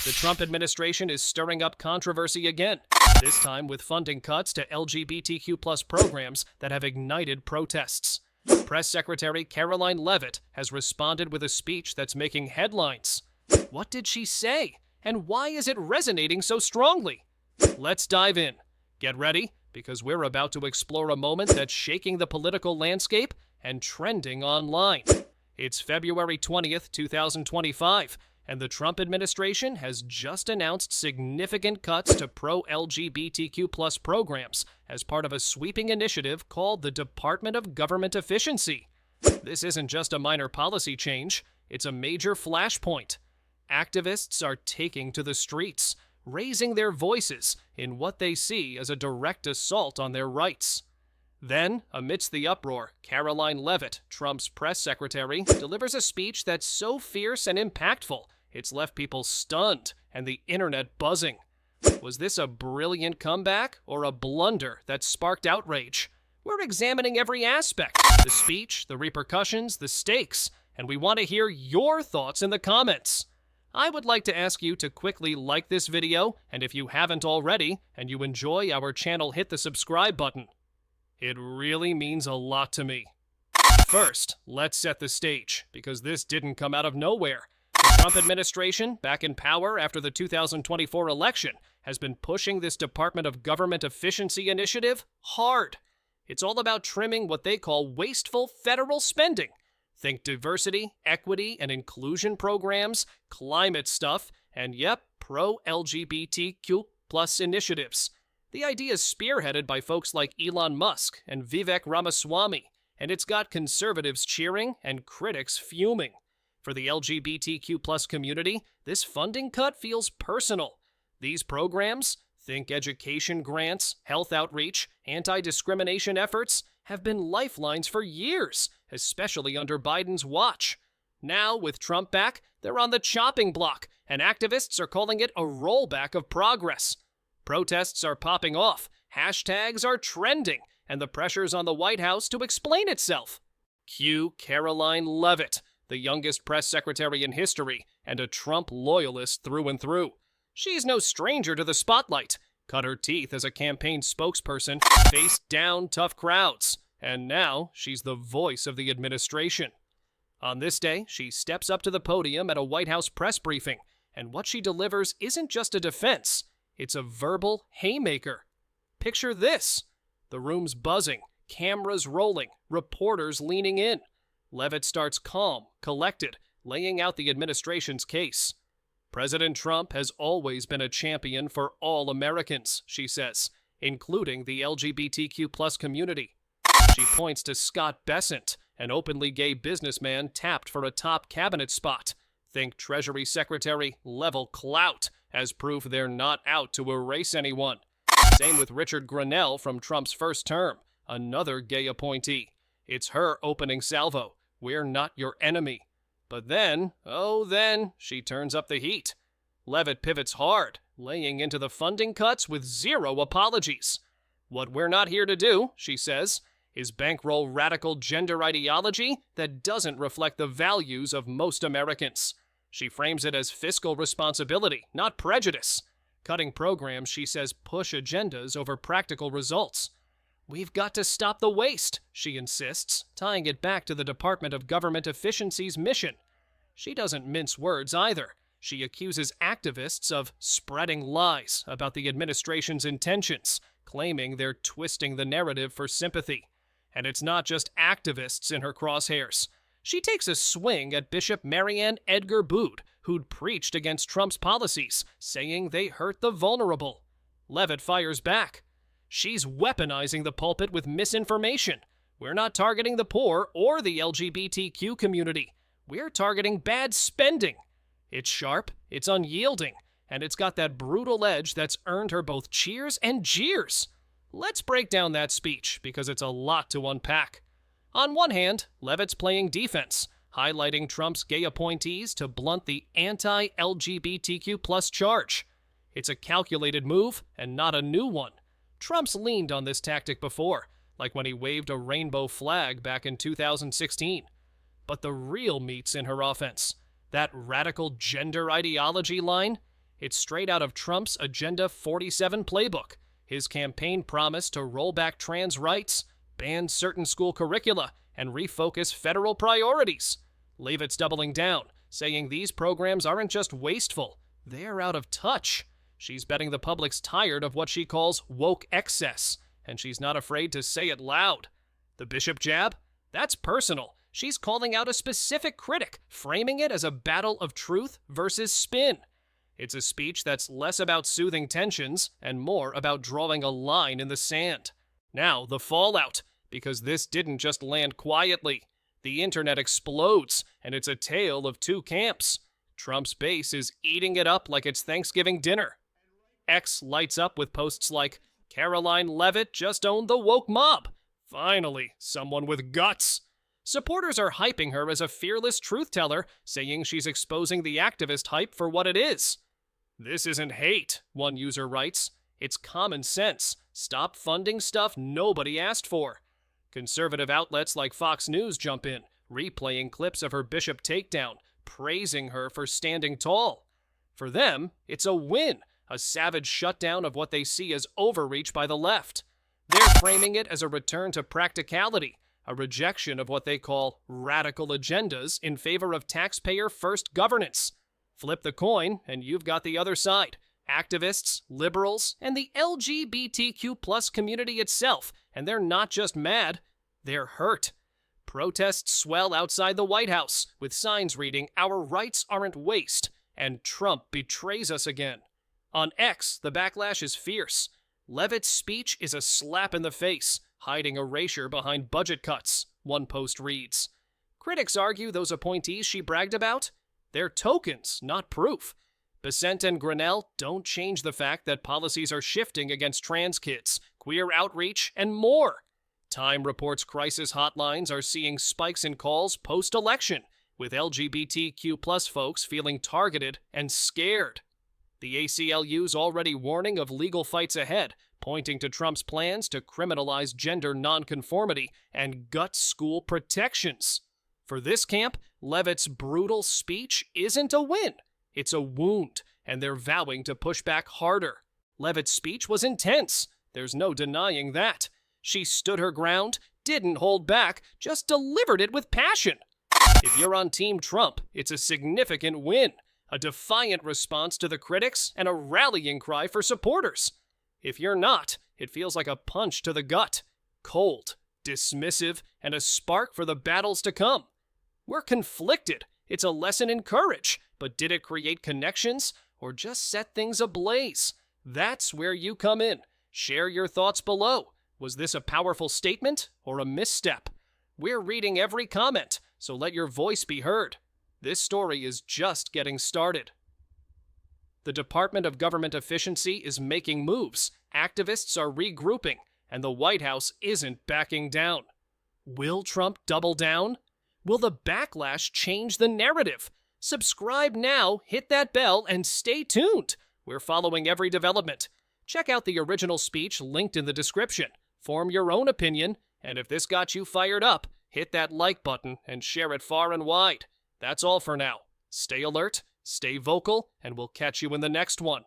The Trump administration is stirring up controversy again, this time with funding cuts to LGBTQ+ programs that have ignited protests. Press Secretary Karoline Leavitt has responded with a speech that's making headlines. What did she say? And why is it resonating so strongly? Let's dive in. Get ready, because we're about to explore a moment that's shaking the political landscape and trending online. It's February 20th, 2025, and the Trump administration has just announced significant cuts to pro-LGBTQ+ programs as part of a sweeping initiative called the Department of Government Efficiency. This isn't just a minor policy change, it's a major flashpoint. Activists are taking to the streets, raising their voices in what they see as a direct assault on their rights. Then, amidst the uproar, Karoline Leavitt, Trump's press secretary, delivers a speech that's so fierce and impactful, it's left people stunned and the internet buzzing. Was this a brilliant comeback or a blunder that sparked outrage? We're examining every aspect, the speech, the repercussions, the stakes, and we want to hear your thoughts in the comments. I would like to ask you to quickly like this video, and if you haven't already, and you enjoy our channel, hit the subscribe button. It really means a lot to me. First, let's set the stage, because this didn't come out of nowhere. The Trump administration, back in power after the 2024 election, has been pushing this Department of Government Efficiency initiative hard. It's all about trimming what they call wasteful federal spending. Think diversity, equity, and inclusion programs, climate stuff, and yep, pro-LGBTQ+ initiatives. The idea is spearheaded by folks like Elon Musk and Vivek Ramaswamy, and it's got conservatives cheering and critics fuming. For the LGBTQ+ community, this funding cut feels personal. These programs, think education grants, health outreach, anti-discrimination efforts, have been lifelines for years, especially under Biden's watch. Now, with Trump back, they're on the chopping block, and activists are calling it a rollback of progress. Protests are popping off, hashtags are trending, and the pressure's on the White House to explain itself. Cue Karoline Leavitt, the youngest press secretary in history, and a Trump loyalist through and through. She's no stranger to the spotlight. Cut her teeth as a campaign spokesperson, faced down tough crowds, and now she's the voice of the administration. On this day, she steps up to the podium at a White House press briefing, and what she delivers isn't just a defense, it's a verbal haymaker. Picture this. The room's buzzing, cameras rolling, reporters leaning in. Leavitt starts calm, collected, laying out the administration's case. President Trump has always been a champion for all Americans, she says, including the LGBTQ+ community. She points to Scott Bessent, an openly gay businessman tapped for a top cabinet spot. Think Treasury Secretary level clout, as proof they're not out to erase anyone. Same with Richard Grenell from Trump's first term, another gay appointee. It's her opening salvo. We're not your enemy. But then, she turns up the heat. Leavitt pivots hard, laying into the funding cuts with zero apologies. What we're not here to do, she says, is bankroll radical gender ideology that doesn't reflect the values of most Americans. She frames it as fiscal responsibility, not prejudice. Cutting programs, she says, push agendas over practical results. We've got to stop the waste, she insists, tying it back to the Department of Government Efficiency's mission. She doesn't mince words either. She accuses activists of spreading lies about the administration's intentions, claiming they're twisting the narrative for sympathy. And it's not just activists in her crosshairs. She takes a swing at Bishop Marianne Edgar Bood, who'd preached against Trump's policies, saying they hurt the vulnerable. Leavitt fires back. She's weaponizing the pulpit with misinformation. We're not targeting the poor or the LGBTQ community. We're targeting bad spending. It's sharp, it's unyielding, and it's got that brutal edge that's earned her both cheers and jeers. Let's break down that speech, because it's a lot to unpack. On one hand, Leavitt's playing defense, highlighting Trump's gay appointees to blunt the anti-LGBTQ+ charge. It's a calculated move, and not a new one. Trump's leaned on this tactic before, like when he waved a rainbow flag back in 2016. But the real meat's in her offense. That radical gender ideology line, It's straight out of Trump's Agenda 47 playbook, his campaign promise to roll back trans rights, ban certain school curricula, and refocus federal priorities. Leavitt's doubling down, saying these programs aren't just wasteful, they're out of touch. She's betting the public's tired of what she calls woke excess, and she's not afraid to say it loud. The Bishop jab? That's personal. She's calling out a specific critic, framing it as a battle of truth versus spin. It's a speech that's less about soothing tensions and more about drawing a line in the sand. Now, the fallout, because this didn't just land quietly. The internet explodes, and it's a tale of two camps. Trump's base is eating it up like it's Thanksgiving dinner. X lights up with posts like, Karoline Leavitt just owned the woke mob. Finally, someone with guts. Supporters are hyping her as a fearless truth-teller, saying she's exposing the activist hype for what it is. This isn't hate, one user writes. It's common sense. Stop funding stuff nobody asked for. Conservative outlets like Fox News jump in, replaying clips of her Bishop takedown, praising her for standing tall. For them, it's a win, a savage shutdown of what they see as overreach by the left. They're framing it as a return to practicality, a rejection of what they call radical agendas in favor of taxpayer-first governance. Flip the coin, and you've got the other side. Activists, liberals, and the LGBTQ+ community itself, and they're not just mad, they're hurt. Protests swell outside the White House, with signs reading, "Our rights aren't waste," and "Trump betrays us again." On X, the backlash is fierce. Leavitt's speech is a slap in the face, hiding erasure behind budget cuts, one post reads. Critics argue those appointees she bragged about? They're tokens, not proof. Besant and Grinnell don't change the fact that policies are shifting against trans kids, queer outreach, and more. Time reports crisis hotlines are seeing spikes in calls post-election, with LGBTQ+ folks feeling targeted and scared. The ACLU's already warning of legal fights ahead, pointing to Trump's plans to criminalize gender nonconformity and gut school protections. For this camp, Leavitt's brutal speech isn't a win. It's a wound, and they're vowing to push back harder. Leavitt's speech was intense. There's no denying that. She stood her ground, didn't hold back, just delivered it with passion. If you're on Team Trump, it's a significant win, a defiant response to the critics, and a rallying cry for supporters. If you're not, it feels like a punch to the gut, cold, dismissive, and a spark for the battles to come. We're conflicted. It's a lesson in courage, but did it create connections or just set things ablaze? That's where you come in. Share your thoughts below. Was this a powerful statement or a misstep? We're reading every comment, so let your voice be heard. This story is just getting started. The Department of Government Efficiency is making moves, activists are regrouping, and the White House isn't backing down. Will Trump double down? Will the backlash change the narrative? Subscribe now, hit that bell, and stay tuned. We're following every development. Check out the original speech linked in the description. Form your own opinion, and if this got you fired up, hit that like button and share it far and wide. That's all for now. Stay alert, stay vocal, and we'll catch you in the next one.